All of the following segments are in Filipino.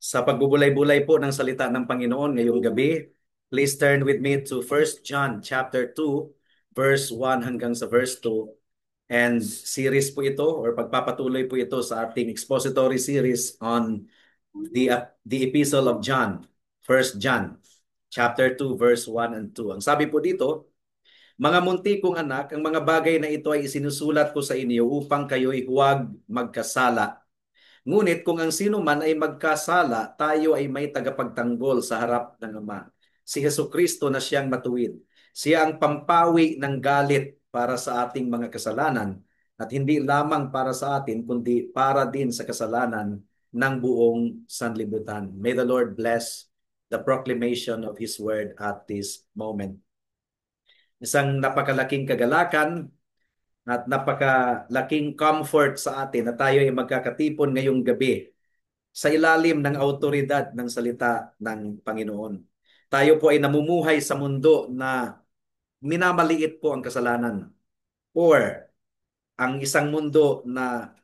Sa pagbubulay-bulay po ng salita ng Panginoon ngayong gabi, please turn with me to First John chapter 2, verse 1 hanggang sa verse 2. And series po ito or pagpapatuloy po ito sa ating expository series on the Epistle of John, First John chapter 2, verse 1 and 2. Ang sabi po dito, mga munti kong anak, ang mga bagay na ito ay isinusulat ko sa inyo upang kayo'y huwag magkasala. Ngunit kung ang sino man ay magkasala, tayo ay may tagapagtanggol sa harap ng Ama. Si Hesus Kristo na siyang matuwid. Siya ang pampawi ng galit para sa ating mga kasalanan at hindi lamang para sa atin kundi para din sa kasalanan ng buong sanlibutan. May the Lord bless the proclamation of His word at this moment. Isang napakalaking kagalakan at napakalaking comfort sa atin na tayo ay magkakatipon ngayong gabi sa ilalim ng autoridad ng salita ng Panginoon. Tayo po ay namumuhay sa mundo na minamaliit po ang kasalanan or ang isang mundo na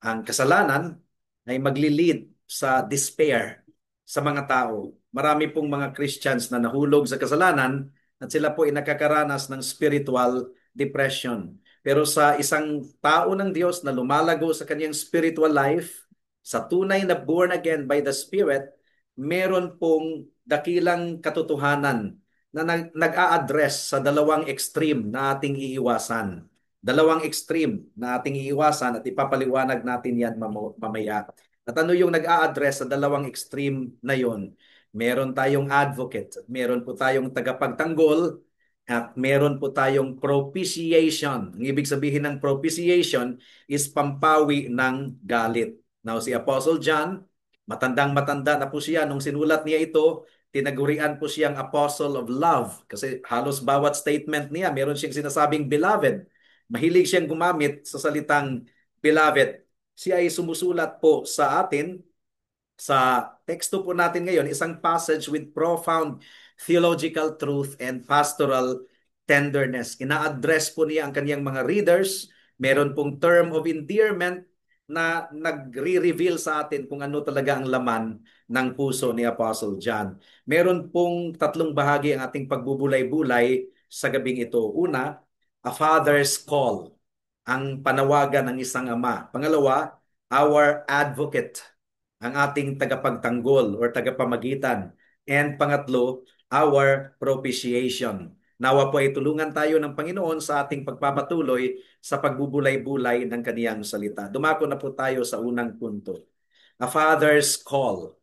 ang kasalanan ay magli-lead sa despair sa mga tao. Marami pong mga Christians na nahulog sa kasalanan at sila po ay nakakaranas ng spiritual depression. Pero sa isang tao ng Diyos na lumalago sa kanyang spiritual life, sa tunay na born again by the Spirit, meron pong dakilang katotohanan na nag-a-address sa dalawang extreme na ating iiwasan. Dalawang extreme na ating iiwasan at ipapaliwanag natin yan mamaya. At ano yung nag-a-address sa dalawang extreme na yon? Meron tayong advocate, meron po tayong tagapagtanggol, at meron po tayong propitiation. Ang ibig sabihin ng propitiation is pampawi ng galit. Now si Apostle John, matandang-matanda na po siya nung sinulat niya ito, tinagurian po siyang Apostle of Love kasi halos bawat statement niya meron siyang sinasabing beloved. Mahilig siyang gumamit sa salitang beloved. Siya ay sumusulat po sa atin sa teksto po natin ngayon, isang passage with profound theological truth and pastoral tenderness. Ina-address po niya ang kanyang mga readers. Meron pong term of endearment na nagre-reveal sa atin kung ano talaga ang laman ng puso ni Apostle John. Meron pong tatlong bahagi ang ating pagbubulay-bulay sa gabing ito. Una, a father's call, ang panawagan ng isang ama. Pangalawa, our advocate, ang ating tagapagtanggol or tagapamagitan. And pangatlo, our propitiation. Nawa po ay tulungan tayo ng Panginoon sa ating pagpapatuloy sa pagbubulay-bulay ng kaniyang salita. Dumako na po tayo sa unang punto. A father's call.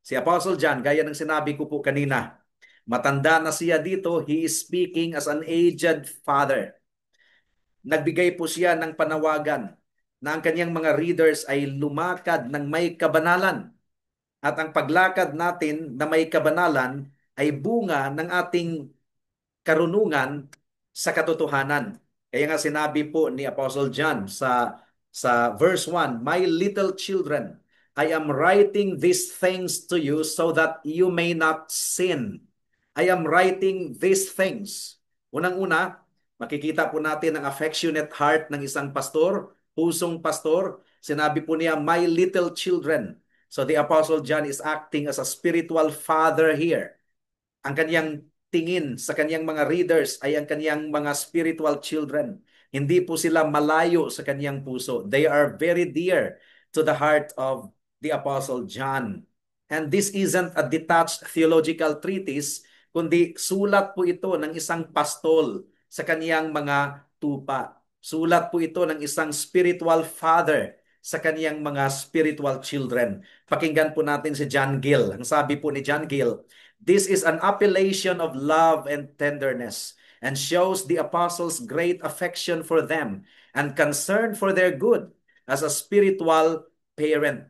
Si Apostle John, gaya ng sinabi ko po kanina, matanda na siya dito, he is speaking as an aged father. Nagbigay po siya ng panawagan na ang kanyang mga readers ay lumakad ng may kabanalan. At ang paglakad natin na may kabanalan ay bunga ng ating karunungan sa katotohanan. Kaya nga sinabi po ni Apostle John sa verse 1, "My little children, I am writing these things to you so that you may not sin." I am writing these things. Unang-una, makikita po natin ang affectionate heart ng isang pastor, pusong pastor. Sinabi po niya, "My little children." So the Apostle John is acting as a spiritual father here. Ang kanyang tingin sa kanyang mga readers ay ang kanyang mga spiritual children. Hindi po sila malayo sa kanyang puso. They are very dear to the heart of the Apostle John. And this isn't a detached theological treatise, kundi sulat po ito ng isang pastol sa kaniyang mga tupa. Sulat po ito ng isang spiritual father sa kaniyang mga spiritual children. Pakinggan po natin si John Gill. Ang sabi po ni John Gill, "This is an appellation of love and tenderness and shows the apostles' great affection for them and concern for their good as a spiritual parent."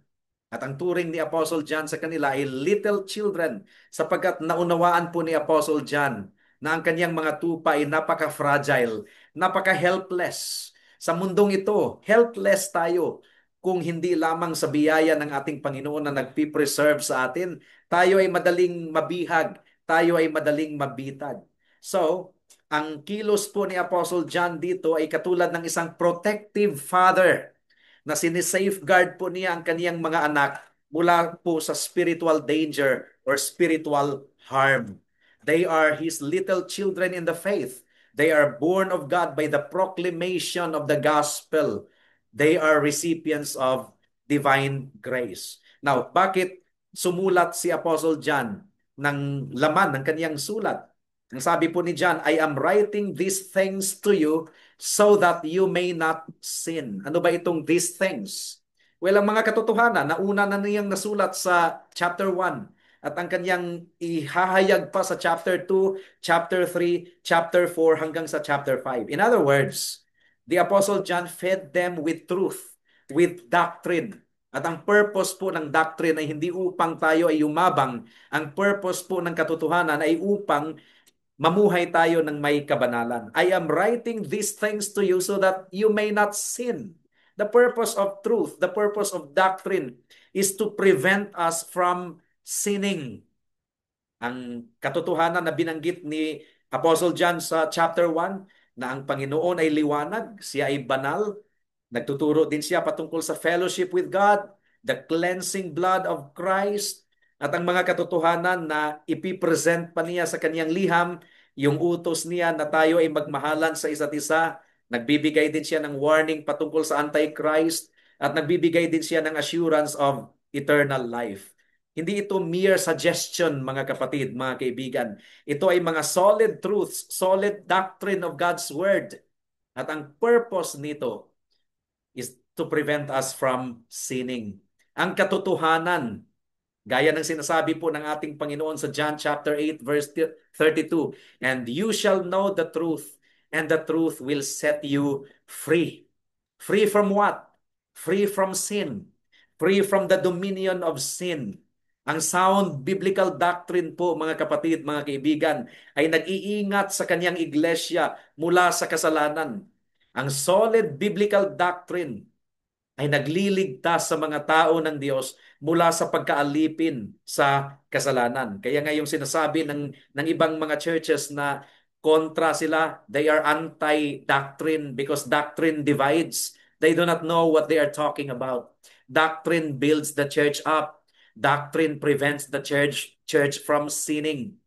At ang turing ni Apostle John sa kanila ay little children sapagkat naunawaan po ni Apostle John na ang kanyang mga tupa ay napaka-fragile, napaka-helpless. Sa mundong ito, helpless tayo kung hindi lamang sa biyaya ng ating Panginoon na nagpipreserve sa atin, tayo ay madaling mabihag, tayo ay madaling mabitag. So, ang kilos po ni Apostle John dito ay katulad ng isang protective father na sinisafeguard po niya ang kaniyang mga anak mula po sa spiritual danger or spiritual harm. They are His little children in the faith. They are born of God by the proclamation of the gospel. They are recipients of divine grace. Now, bakit sumulat si Apostle John ng laman ng kaniyang sulat? Ang sabi po ni John, I am writing these things to you so that you may not sin. Ano ba itong these things? Well, ang mga katotohanan, nauna na niyang nasulat sa chapter 1 at ang kanyang ihahayag pa sa chapter 2, chapter 3, chapter 4 hanggang sa chapter 5. In other words, the Apostle John fed them with truth, with doctrine. At ang purpose po ng doctrine ay hindi upang tayo ay yumabang. Ang purpose po ng katotohanan ay upang mamuhay tayo ng may kabanalan. I am writing these things to you so that you may not sin. The purpose of truth, the purpose of doctrine is to prevent us from sinning. Ang katotohanan na binanggit ni Apostle John sa chapter 1 na ang Panginoon ay liwanag, siya ay banal, nagtuturo din siya patungkol sa fellowship with God, the cleansing blood of Christ, at ang mga katotohanan na ipipresent pa niya sa kaniyang liham, yung utos niya na tayo ay magmahalan sa isa't isa. Nagbibigay din siya ng warning patungkol sa Antichrist at nagbibigay din siya ng assurance of eternal life. Hindi ito mere suggestion, mga kapatid, mga kaibigan. Ito ay mga solid truths, solid doctrine of God's Word. At ang purpose nito is to prevent us from sinning. Ang katotohanan, gaya ng sinasabi po ng ating Panginoon sa John chapter 8 verse 32, and you shall know the truth, and the truth will set you free. Free from what? Free from sin. Free from the dominion of sin. Ang sound biblical doctrine po, mga kapatid, mga kaibigan, ay nag-iingat sa kanyang iglesia mula sa kasalanan. Ang solid biblical doctrine ay nagliligtas sa mga tao ng Diyos mula sa pagkaalipin sa kasalanan. Kaya nga yung sinasabi ng ibang mga churches na kontra sila, they are anti-doctrine because doctrine divides. They do not know what they are talking about. Doctrine builds the church up. Doctrine prevents the church from sinning.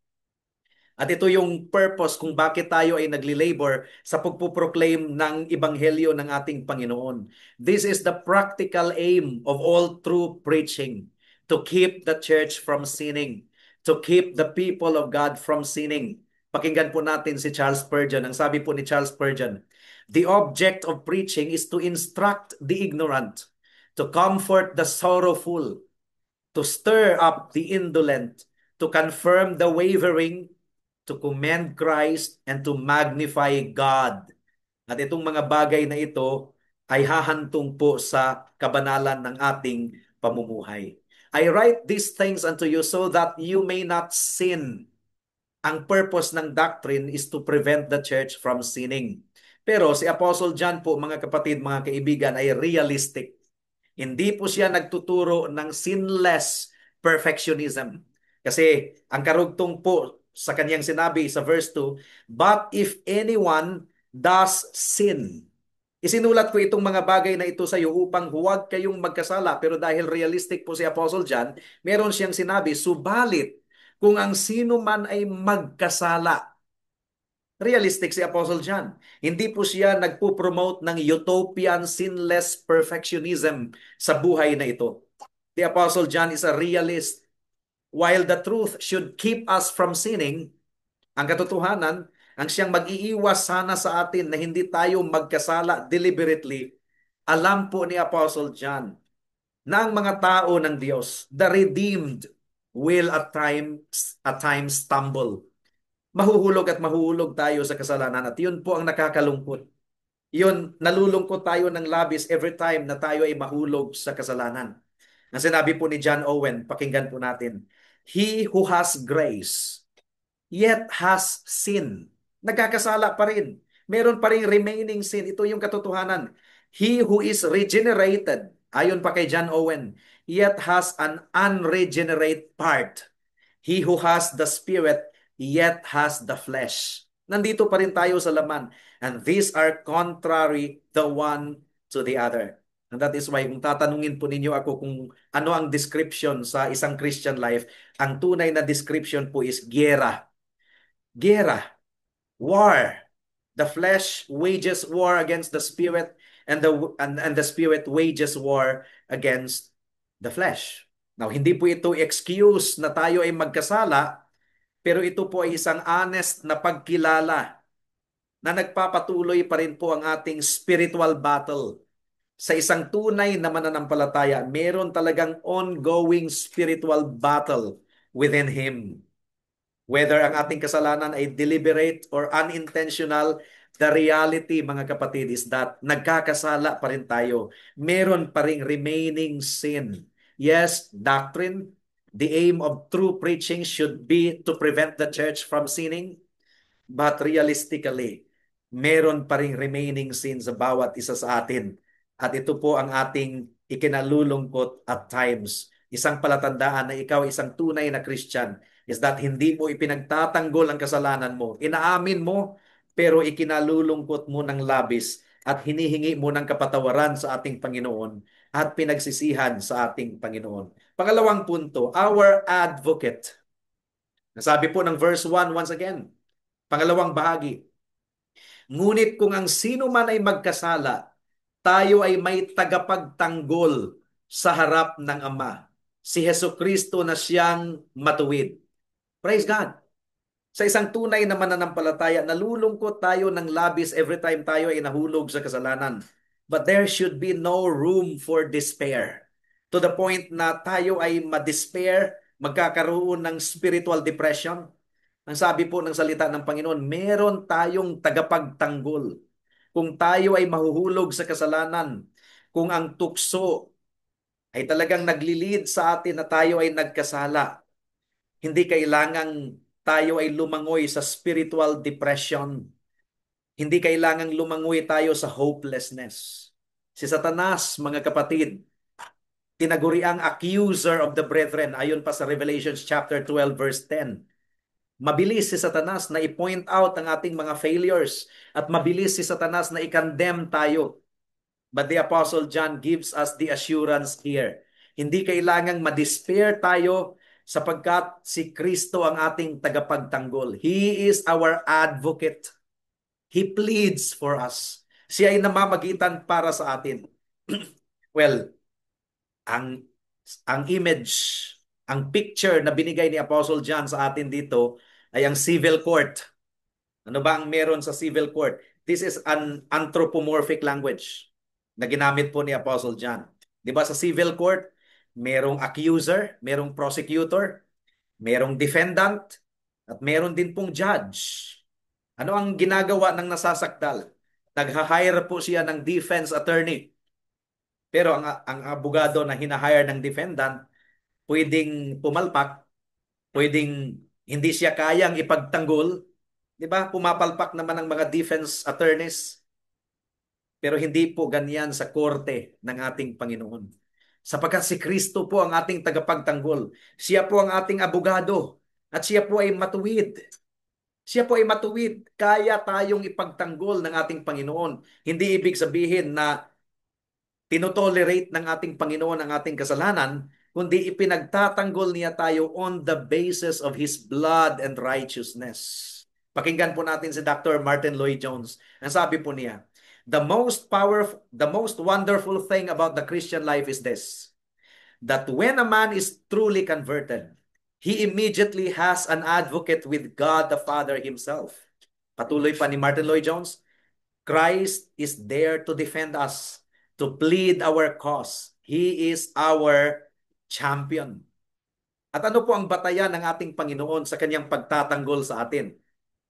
At ito yung purpose kung bakit tayo ay nagli-labor sa pagpuproclaim ng Ebanghelyo ng ating Panginoon. This is the practical aim of all true preaching, to keep the church from sinning, to keep the people of God from sinning. Pakinggan po natin si Charles Spurgeon. Ang sabi po ni Charles Spurgeon, the object of preaching is to instruct the ignorant, to comfort the sorrowful, to stir up the indolent, to confirm the wavering, to commend Christ, and to magnify God. At itong mga bagay na ito ay hahantong po sa kabanalan ng ating pamumuhay. I write these things unto you so that you may not sin. Ang purpose ng doctrine is to prevent the church from sinning. Pero si Apostle John po, mga kapatid, mga kaibigan, ay realistic. Hindi po siya nagtuturo ng sinless perfectionism. Kasi ang karugtong po sa kanyang sinabi sa verse 2, but if anyone does sin. Isinulat ko itong mga bagay na ito sa iyo upang huwag kayong magkasala. Pero dahil realistic po si Apostle John, meron siyang sinabi, subalit kung ang sino man ay magkasala. Realistic si Apostle John. Hindi po siya nagpo-promote ng utopian sinless perfectionism sa buhay na ito. The Apostle John is a realist. While the truth should keep us from sinning, ang katotohanan, ang siyang mag-iiwas sana sa atin na hindi tayo magkasala deliberately, alam po ni Apostle John na ang mga tao ng Diyos, the redeemed, will at times stumble. Mahuhulog at mahuhulog tayo sa kasalanan at yun po ang nakakalungkot. Yun, nalulungkot tayo ng labis every time na tayo ay mahulog sa kasalanan. Ang sinabi po ni John Owen, pakinggan po natin, he who has grace yet has sin. Nagkakasala pa rin. Meron pa rin remaining sin. Ito yung katotohanan. He who is regenerated, ayon pa kay John Owen, yet has an unregenerate part. He who has the Spirit yet has the flesh. Nandito pa rin tayo sa laman. And these are contrary the one to the other. And that is why kung tatanungin po ninyo ako kung ano ang description sa isang Christian life, ang tunay na description po is giyera. Giyera, war. The flesh wages war against the spirit, and the spirit wages war against the flesh. Now, hindi po ito excuse na tayo ay magkasala, pero ito po ay isang honest na pagkilala na nagpapatuloy pa rin po ang ating spiritual battle. Sa isang tunay na mananampalataya, meron talagang ongoing spiritual battle within him. Whether ang ating kasalanan ay deliberate or unintentional, the reality, mga kapatid, is that nagkakasala pa rin tayo. Meron pa ring remaining sin. Yes, doctrine, the aim of true preaching should be to prevent the church from sinning. But realistically, meron pa ring remaining sin sa bawat isa sa atin. At ito po ang ating ikinalulungkot at times. Isang palatandaan na ikaw isang tunay na Christian is that hindi mo ipinagtatanggol ang kasalanan mo. Inaamin mo, pero ikinalulungkot mo ng labis at hinihingi mo ng kapatawaran sa ating Panginoon at pinagsisihan sa ating Panginoon. Pangalawang punto, our advocate. Nasabi po ng verse 1 once again, pangalawang bahagi. Ngunit kung ang sino man ay magkasala, tayo ay may tagapagtanggol sa harap ng Ama, si Hesukristo na siyang matuwid. Praise God! Sa isang tunay na mananampalataya, nalulungkot tayo ng labis every time tayo ay nahulog sa kasalanan. But there should be no room for despair. To the point na tayo ay ma-despair, magkakaroon ng spiritual depression. Ang sabi po ng salita ng Panginoon, meron tayong tagapagtanggol. Kung tayo ay mahuhulog sa kasalanan, kung ang tukso ay talagang naglilid sa atin na tayo ay nagkasala, hindi kailangang tayo ay lumangoy sa spiritual depression. Hindi kailangang lumangoy tayo sa hopelessness. Si Satanas, mga kapatid, tinaguriang accuser of the brethren ayon pa sa Revelation chapter 12 verse 10. Mabilis si Satanas na i-point out ang ating mga failures at mabilis si Satanas na i-condemn tayo. But the Apostle John gives us the assurance here. Hindi kailangang ma-despair tayo sapagkat si Kristo ang ating tagapagtanggol. He is our advocate. He pleads for us. Siya ay namamagitan para sa atin. Well, ang image, ang picture na binigay ni Apostle John sa atin dito ay ang civil court. Ano ba ang meron sa civil court? This is an anthropomorphic language na ginamit po ni Apostle John. Di ba sa civil court, merong accuser, merong prosecutor, merong defendant, at meron din pong judge. Ano ang ginagawa ng nasasakdal? Nag-hire po siya ng defense attorney. Pero ang abogado na hinahire ng defendant, pwedeng pumalpak, pwedeng hindi siya kayang ipagtanggol. Di ba? Pumapalpak naman ang mga defense attorneys. Pero hindi po ganyan sa korte ng ating Panginoon. Sapagkat si Kristo po ang ating tagapagtanggol. Siya po ang ating abogado. At siya po ay matuwid. Siya po ay matuwid. Kaya tayong ipagtanggol ng ating Panginoon. Hindi ibig sabihin na tinotolerate ng ating Panginoon ang ating kasalanan, kundi ipinagtatanggol niya tayo on the basis of His blood and righteousness. Pakinggan po natin si Dr. Martin Lloyd-Jones. Ang sabi po niya, the most wonderful thing about the Christian life is this, that when a man is truly converted, he immediately has an advocate with God the Father Himself. Patuloy pa ni Martin Lloyd-Jones, Christ is there to defend us, to plead our cause. He is our champion. At ano po ang batayan ng ating Panginoon sa kanyang pagtatanggol sa atin?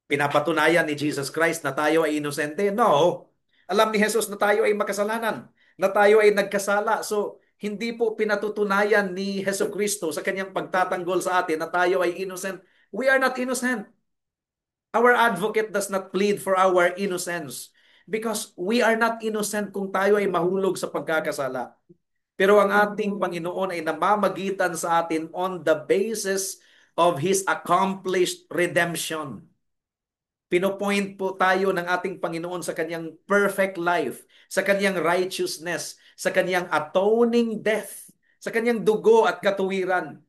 Pinapatunayan ni Jesus Christ na tayo ay inosente? No. Alam ni Jesus na tayo ay makasalanan, na tayo ay nagkasala. So, hindi po pinatutunayan ni Hesus Kristo sa kanyang pagtatanggol sa atin na tayo ay innocent. We are not innocent. Our advocate does not plead for our innocence because we are not innocent kung tayo ay mahulog sa pagkakasala. Pero ang ating Panginoon ay namamagitan sa atin on the basis of His accomplished redemption. Pinopoint po tayo ng ating Panginoon sa kanyang perfect life, sa kanyang righteousness, sa kanyang atoning death, sa kanyang dugo at katuwiran,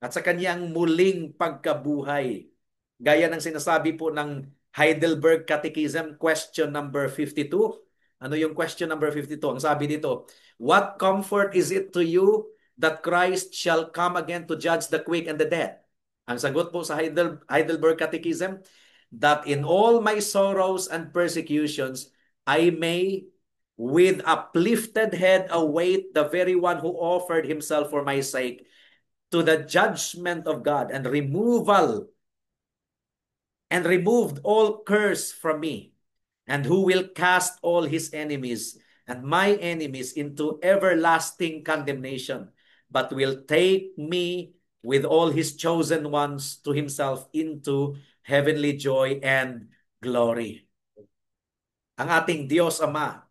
at sa kanyang muling pagkabuhay. Gaya ng sinasabi po ng Heidelberg Catechism, question number 52. Ano yung question number 52? Ang sabi dito, what comfort is it to you that Christ shall come again to judge the quick and the dead? Ang sagot po sa Heidelberg Catechism, that in all my sorrows and persecutions, I may with uplifted head await the very one who offered himself for my sake to the judgment of God and removed all curse from me, and who will cast all his enemies and my enemies into everlasting condemnation, but will take me with all his chosen ones to himself into heavenly joy and glory. Ang ating Diyos Ama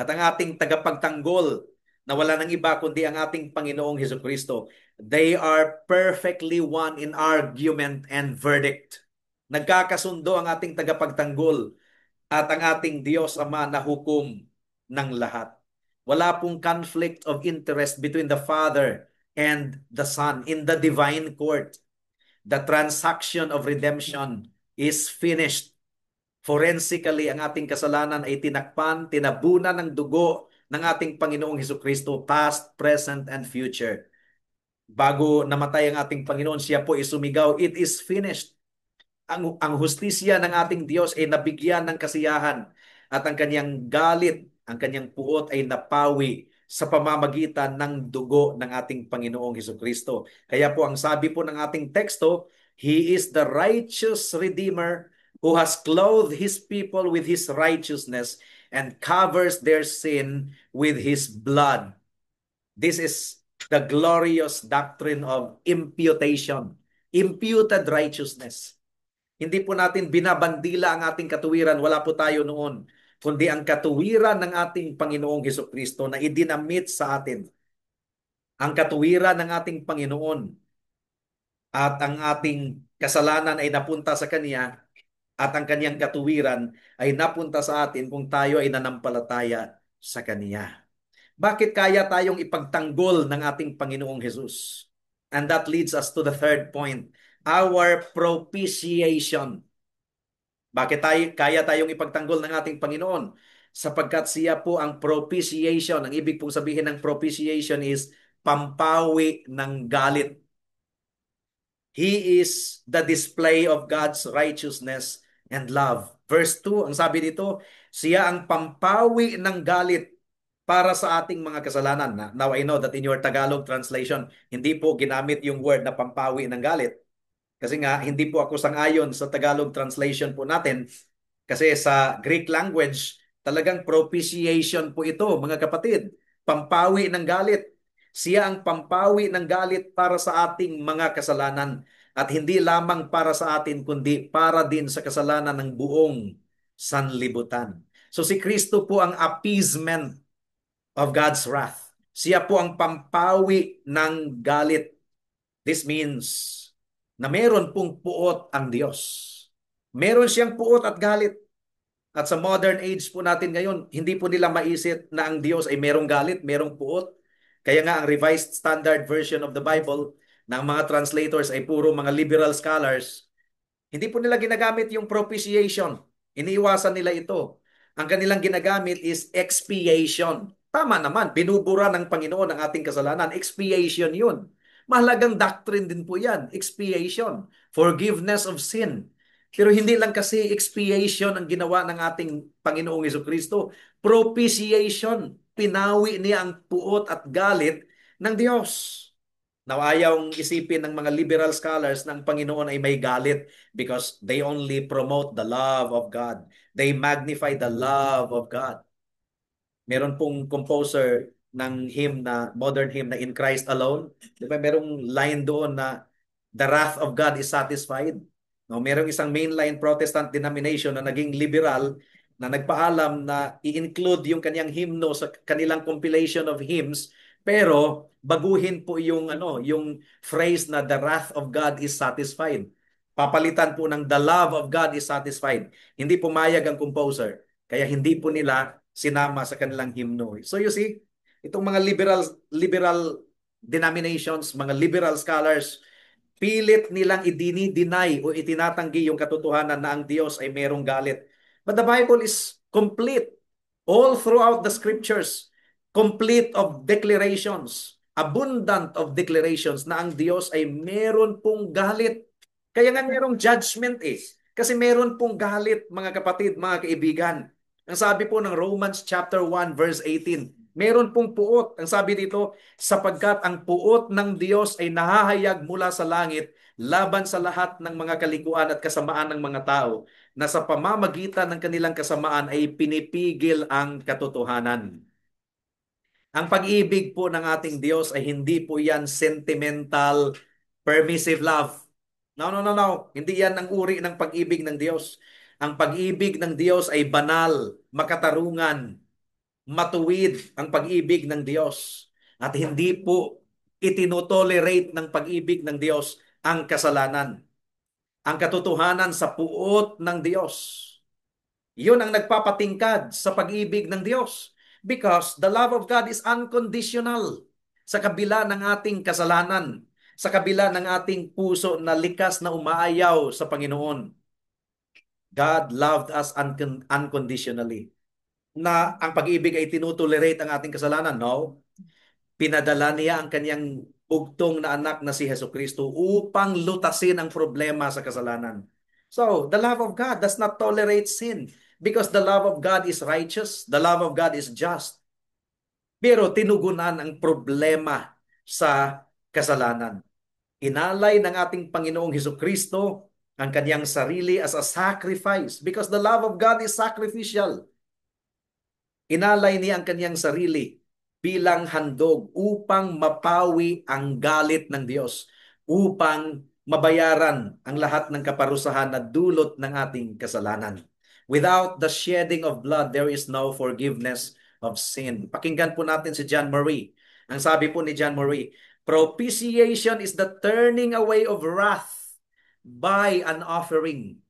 at ang ating tagapagtanggol na wala nang iba kundi ang ating Panginoong Hesukristo, they are perfectly one in argument and verdict. Nagkakasundo ang ating tagapagtanggol at ang ating Diyos Ama na hukom ng lahat. Wala pong conflict of interest between the Father and the Son in the divine court. The transaction of redemption is finished. Forensically, ang ating kasalanan ay tinakpan, tinabunan ng dugo ng ating Panginoong Hesukristo, past, present, and future. Bago namatay ang ating Panginoon, siya po ay sumigaw, it is finished. Ang hustisya ng ating Diyos ay nabigyan ng kasiyahan at ang kanyang galit, ang kanyang puot ay napawi sa pamamagitan ng dugo ng ating Panginoong Hesukristo. Kaya po ang sabi po ng ating teksto, He is the righteous Redeemer who has clothed His people with His righteousness and covers their sin with His blood. This is the glorious doctrine of imputation, imputed righteousness. Hindi po natin binabandila ang ating katuwiran, wala po tayo noon, kundi ang katuwiran ng ating Panginoong Hesukristo na idinamit sa atin. Ang katuwiran ng ating Panginoon at ang ating kasalanan ay napunta sa Kanya at ang Kanyang katuwiran ay napunta sa atin kung tayo ay nanampalataya sa Kanya. Bakit kaya tayong ipagtanggol ng ating Panginoong Hesus? And that leads us to the third point, our propitiation. Bakit kaya tayong ipagtanggol ng ating Panginoon? Sapagkat siya po ang propitiation. Ang ibig pong sabihin ng propitiation is pampawi ng galit. He is the display of God's righteousness and love. Verse 2, ang sabi dito, siya ang pampawi ng galit para sa ating mga kasalanan. Now I know that in your Tagalog translation, hindi po ginamit yung word na pampawi ng galit. Kasi nga, hindi po ako sang-ayon sa Tagalog translation po natin. Kasi sa Greek language, talagang propitiation po ito, mga kapatid. Pampawi ng galit. Siya ang pampawi ng galit para sa ating mga kasalanan. At hindi lamang para sa atin, kundi para din sa kasalanan ng buong sanlibutan. So si Kristo po ang appeasement of God's wrath. Siya po ang pampawi ng galit. This means na meron pong puot ang Diyos. Meron siyang puot at galit. At sa modern age po natin ngayon, hindi po nila maisip na ang Diyos ay merong galit, merong puot. Kaya nga ang Revised Standard Version of the Bible ng mga translators ay puro mga liberal scholars. Hindi po nila ginagamit yung propitiation. Iniiwasan nila ito. Ang kanilang ginagamit is expiation. Tama naman, binubura ng Panginoon ang ating kasalanan. Expiation yun. Mahalagang doctrine din po yan. Expiation. Forgiveness of sin. Pero hindi lang kasi expiation ang ginawa ng ating Panginoong Hesukristo. Propitiation. Pinawi niya ang puot at galit ng Diyos. Now, ayaw isipin ng mga liberal scholars ng Panginoon ay may galit because they only promote the love of God. They magnify the love of God. Meron pong composer ng hymn na, modern hymn na In Christ Alone. Di ba merong line doon na the wrath of God is satisfied. No, merong isang mainline Protestant denomination na naging liberal na nagpaalam na i-include yung kanyang hymno sa kanilang compilation of hymns, pero baguhin po yung yung phrase na the wrath of God is satisfied. Papalitan po ng the love of God is satisfied. Hindi pumayag ang composer. Kaya hindi po nila sinama sa kanilang himno. So you see, itong mga liberal denominations, mga liberal scholars, pilit nilang idini-deny o itinatanggi yung katotohanan na ang Diyos ay merong galit. But the Bible is complete all throughout the scriptures, complete of declarations, abundant of declarations na ang Diyos ay meron pong galit. Kaya nga merong judgment eh. Kasi meron pong galit, mga kapatid, mga kaibigan. Ang sabi po ng Romans chapter 1 verse 18, meron pong puot. Ang sabi dito, sapagkat ang puot ng Diyos ay nahahayag mula sa langit laban sa lahat ng mga kalikuan at kasamaan ng mga tao na sa pamamagitan ng kanilang kasamaan ay pinipigil ang katotohanan. Ang pag-ibig po ng ating Diyos ay hindi po yan sentimental, permissive love. No, no, no, no. Hindi yan ang uri ng pag-ibig ng Diyos. Ang pag-ibig ng Diyos ay banal, makatarungan, matuwid ang pag-ibig ng Diyos. At hindi po itinotolerate ng pag-ibig ng Diyos ang kasalanan. Ang katotohanan sa puot ng Diyos. Yun ang nagpapatingkad sa pag-ibig ng Diyos. Because the love of God is unconditional sa kabila ng ating kasalanan, sa kabila ng ating puso na likas na umaayaw sa Panginoon. God loved us unconditionally. Na ang pag-ibig ay tinutolerate ang ating kasalanan? No. Pinadala niya ang kanyang bugtong na anak na si Hesus Kristo upang lutasin ang problema sa kasalanan. So, the love of God does not tolerate sin because the love of God is righteous, the love of God is just. Pero tinugunan ang problema sa kasalanan. Inalay ng ating Panginoong Hesus Kristo ang kanyang sarili as a sacrifice because the love of God is sacrificial. Inalay niya ang kanyang sarili bilang handog upang mapawi ang galit ng Diyos, upang mabayaran ang lahat ng kaparusahan na dulot ng ating kasalanan. Without the shedding of blood, there is no forgiveness of sin. Pakinggan po natin si John Murray. Ang sabi po ni John Murray, propitiation is the turning away of wrath by an offering.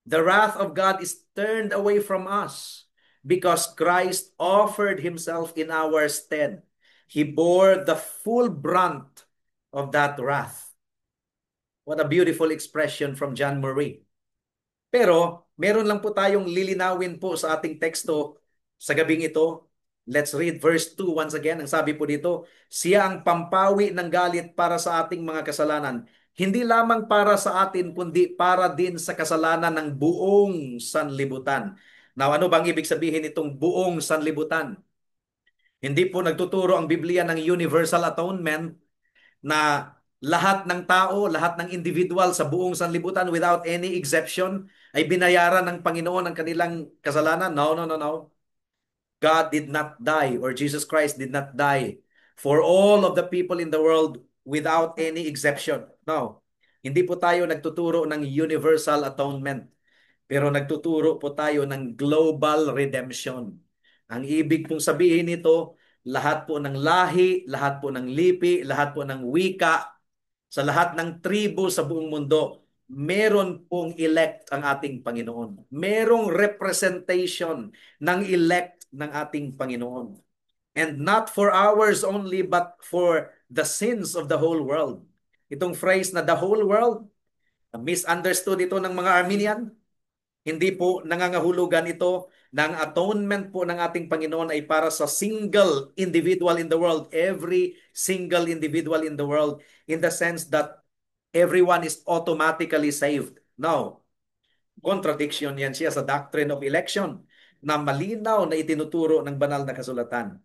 The wrath of God is turned away from us because Christ offered himself in our stead. He bore the full brunt of that wrath. What a beautiful expression from John Murray. Pero meron lang po tayong lilinawin po sa ating teksto sa gabing ito. Let's read verse 2 once again. Ang sabi po dito, siya ang pampawi ng galit para sa ating mga kasalanan. Hindi lamang para sa atin, kundi para din sa kasalanan ng buong sanlibutan. Now, ano bang ibig sabihin itong buong sanlibutan? Hindi po nagtuturo ang Biblia ng universal atonement na lahat ng tao, lahat ng individual sa buong sanlibutan without any exception ay binayaran ng Panginoon ang kanilang kasalanan. No, no, no, no. God did not die or Jesus Christ did not die for all of the people in the world without any exception. No. Hindi po tayo nagtuturo ng universal atonement, pero nagtuturo po tayo ng global redemption. Ang ibig pong sabihin nito, lahat po ng lahi, lahat po ng lipi, lahat po ng wika, sa lahat ng tribo sa buong mundo, meron pong elect ang ating Panginoon. Merong representation ng elect ng ating Panginoon. And not for ours only, but for the sins of the whole world. Itong phrase na the whole world, misunderstood ito ng mga Arminian. Hindi po nangangahulugan ito ng atonement po ng ating Panginoon ay para sa single individual in the world, every single individual in the world, in the sense that everyone is automatically saved. No. Contradiction yan siya sa doctrine of election na malinaw na itinuturo ng banal na kasulatan.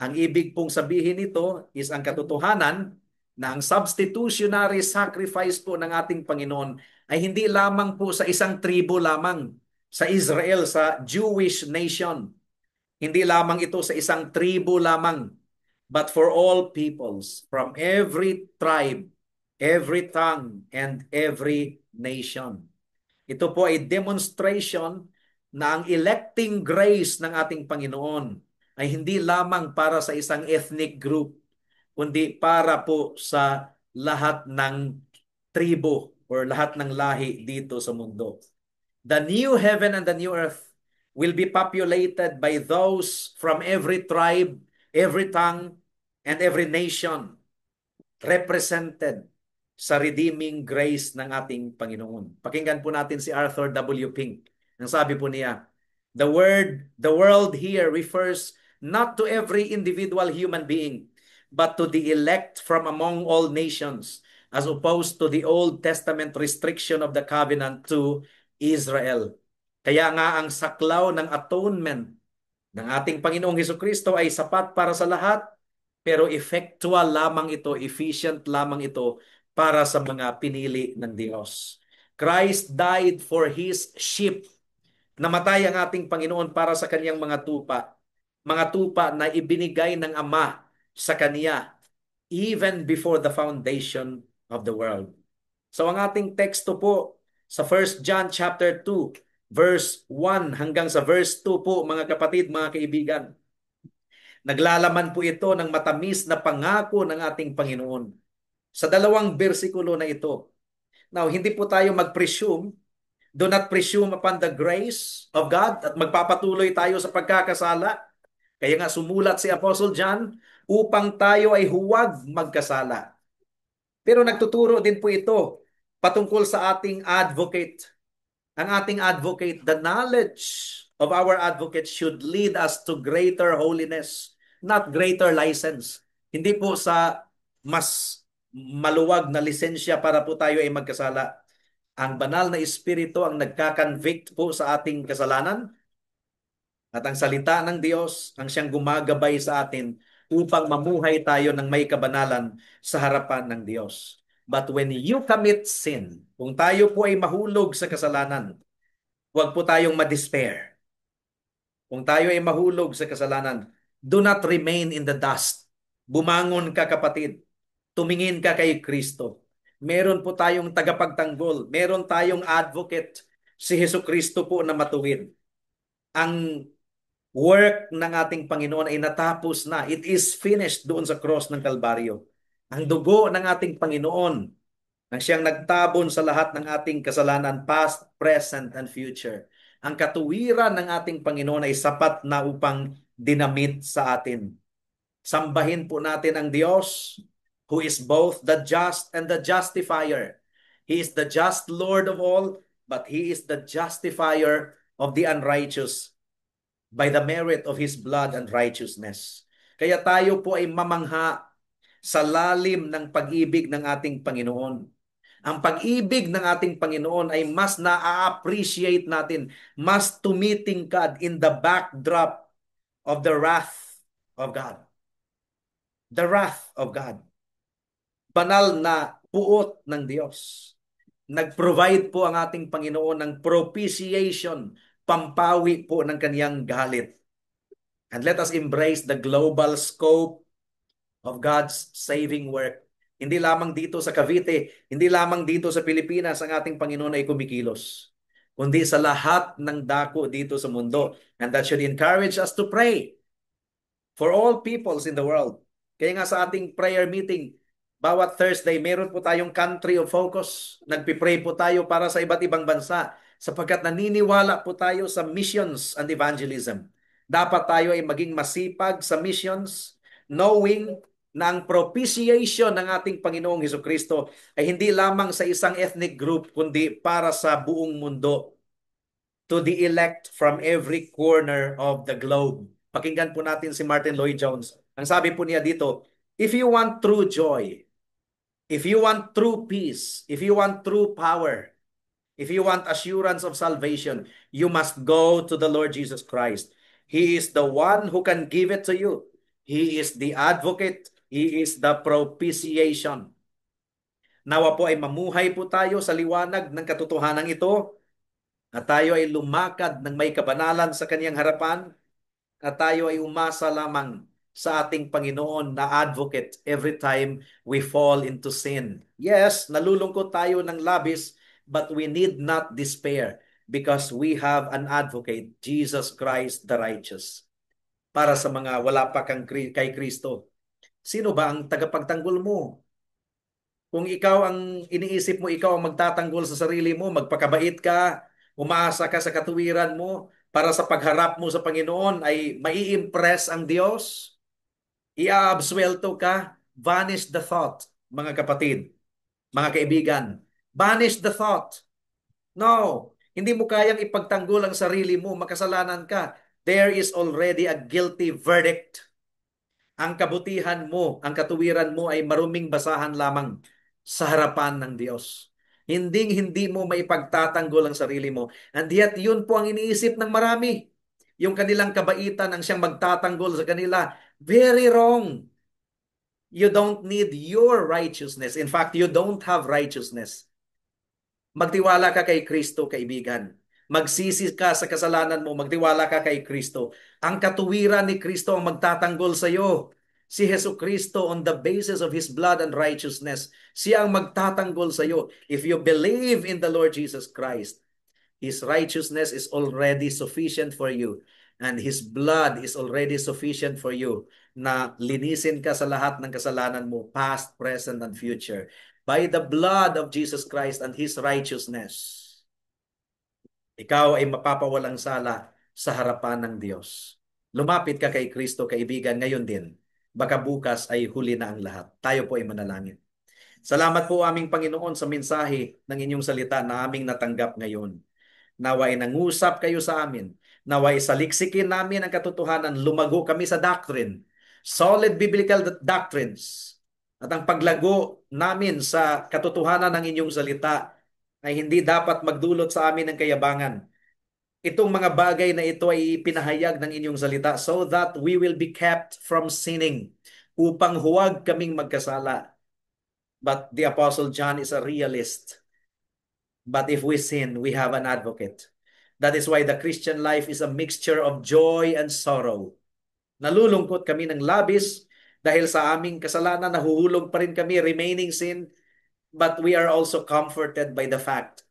Ang ibig pong sabihin nito is ang katotohanan na ang substitutionary sacrifice po ng ating Panginoon ay hindi lamang po sa isang tribo lamang, sa Israel, sa Jewish nation. Hindi lamang ito sa isang tribo lamang, but for all peoples, from every tribe, every tongue, and every nation. Ito po ay demonstration na ang electing grace ng ating Panginoon ay hindi lamang para sa isang ethnic group, kundi para po sa lahat ng tribo or lahat ng lahi dito sa mundo. The new heaven and the new earth will be populated by those from every tribe, every tongue, and every nation represented sa redeeming grace ng ating Panginoon. Pakinggan po natin si Arthur W. Pink. Ang sabi po niya, the world here refers not to every individual human being, but to the elect from among all nations, as opposed to the Old Testament restriction of the covenant to Israel. Kaya nga ang saklaw ng atonement ng ating Panginoong Hesukristo ay sapat para sa lahat, pero effectual lamang ito, efficient lamang ito para sa mga pinili ng Diyos. Christ died for His sheep. Namatay ang ating Panginoon para sa kaniyang mga tupa na ibinigay ng Ama sa Kaniya even before the foundation of the world. So ang ating teksto po sa 1 John chapter 2, verse 1 hanggang sa verse 2 po, mga kapatid, mga kaibigan. Naglalaman po ito ng matamis na pangako ng ating Panginoon sa dalawang bersikulo na ito. Now, hindi po tayo mag-presume. Do not presume upon the grace of God at magpapatuloy tayo sa pagkakasala. Kaya nga sumulat si Apostle John upang tayo ay huwag magkasala. Pero nagtuturo din po ito patungkol sa ating advocate. Ang ating advocate, the knowledge of our advocate should lead us to greater holiness, not greater license. Hindi po sa mas maluwag na lisensya para po tayo ay magkasala. Ang banal na espiritu ang nagka-convict po sa ating kasalanan at ang salita ng Diyos ang siyang gumagabay sa atin upang mamuhay tayo ng may kabanalan sa harapan ng Diyos. But when you commit sin, kung tayo po ay mahulog sa kasalanan, huwag po tayong ma-despair. Kung tayo ay mahulog sa kasalanan, do not remain in the dust. Bumangon ka, kapatid. Tumingin ka kay Kristo. Meron po tayong tagapagtanggol. Meron tayong advocate, si Hesukristo po na matuwid. Ang work ng ating Panginoon ay natapos na. It is finished doon sa cross ng Kalbaryo. Ang dugo ng ating Panginoon nang siyang nagtabon sa lahat ng ating kasalanan, past, present, and future. Ang katuwiran ng ating Panginoon ay sapat na upang dinamit sa atin. Sambahin po natin ang Diyos who is both the just and the justifier. He is the just Lord of all, but He is the justifier of the unrighteous by the merit of His blood and righteousness. Kaya tayo po ay mamangha sa lalim ng pag-ibig ng ating Panginoon. Ang pag-ibig ng ating Panginoon ay mas na-appreciate natin, mas tumitingkad in the backdrop of the wrath of God. The wrath of God. Banal na puot ng Diyos. Nag-provide po ang ating Panginoon ng propitiation, pampawi po ng kaniyang galit. And let us embrace the global scope of God's saving work. Hindi lamang dito sa Cavite, hindi lamang dito sa Pilipinas ang ating Panginoon ay kumikilos, kundi sa lahat ng dako dito sa mundo. And that should encourage us to pray for all peoples in the world. Kaya nga sa ating prayer meeting, bawat Thursday, meron po tayong country of focus. Nagpipray po tayo para sa iba't ibang bansa sapagkat naniniwala po tayo sa missions and evangelism. Dapat tayo ay maging masipag sa missions, knowing na ang propitiation ng ating Panginoong Hesukristo ay hindi lamang sa isang ethnic group, kundi para sa buong mundo, to the elect from every corner of the globe. Pakinggan po natin si Martin Lloyd-Jones. Ang sabi po niya dito, if you want true joy, if you want true peace, if you want true power, if you want assurance of salvation, you must go to the Lord Jesus Christ. He is the one who can give it to you. He is the advocate. He is the propitiation. Nawa po ay mamuhay po tayo sa liwanag ng katotohanan ito at tayo ay lumakad ng may kabanalan sa kaniyang harapan at tayo ay umasa lamang sa ating Panginoon na advocate every time we fall into sin. Yes, nalulungkot tayo ng labis, but we need not despair because we have an advocate, Jesus Christ the righteous. Para sa mga wala pa kay Kristo, sino ba ang tagapagtanggol mo? Kung ikaw ang iniisip mo, ikaw ang magtatanggol sa sarili mo, magpakabait ka, umaasa ka sa katuwiran mo, para sa pagharap mo sa Panginoon ay mai-impress ang Diyos, iaabsuelto ka, vanish the thought, mga kapatid, mga kaibigan. Banish the thought. No, hindi mo kayang ipagtanggol ang sarili mo, makasalanan ka. There is already a guilty verdict. Ang kabutihan mo, ang katuwiran mo ay maruming basahan lamang sa harapan ng Diyos. Hindi mo maipagtatanggol ang sarili mo. And yet, yun po ang iniisip ng marami. Yung kanilang kabaitan ang siyang magtatanggol sa kanila. Very wrong. You don't need your righteousness. In fact, you don't have righteousness. Magtiwala ka kay Kristo, kaibigan. Magsisi ka sa kasalanan mo, magtiwala ka kay Kristo. Ang katuwiran ni Kristo ang magtatanggol sa iyo. Si Hesus Kristo, on the basis of His blood and righteousness, siya ang magtatanggol sa iyo. If you believe in the Lord Jesus Christ, His righteousness is already sufficient for you. And His blood is already sufficient for you na linisin ka sa lahat ng kasalanan mo, past, present, and future. By the blood of Jesus Christ and His righteousness, ikaw ay mapapawalang sala sa harapan ng Diyos. Lumapit ka kay Kristo, kaibigan, ngayon din. Baka bukas ay huli na ang lahat. Tayo po ay manalangin. Salamat po aming Panginoon sa mensahe ng inyong salita na aming natanggap ngayon. Naway nangusap kayo sa amin. Naway saliksikin namin ang katotohanan. Lumago kami sa doctrine. Solid biblical doctrines. At ang paglago namin sa katotohanan ng inyong salita ay hindi dapat magdulot sa amin ng kayabangan. Itong mga bagay na ito ay pinahayag ng inyong salita so that we will be kept from sinning, upang huwag kaming magkasala. But the Apostle John is a realist. But if we sin, we have an advocate. That is why the Christian life is a mixture of joy and sorrow. Nalulungkot kami ng labis dahil sa aming kasalanan, nahuhulog pa rin kami, remaining sin. But we are also comforted by the fact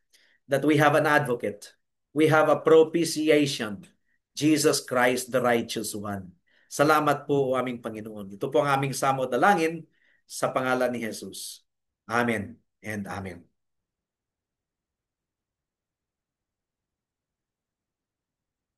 that we have an advocate. We have a propitiation. Jesus Christ, the righteous one. Salamat po, o aming Panginoon. Ito po ang aming samot dalangin sa pangalan ni Jesus. Amen and amen.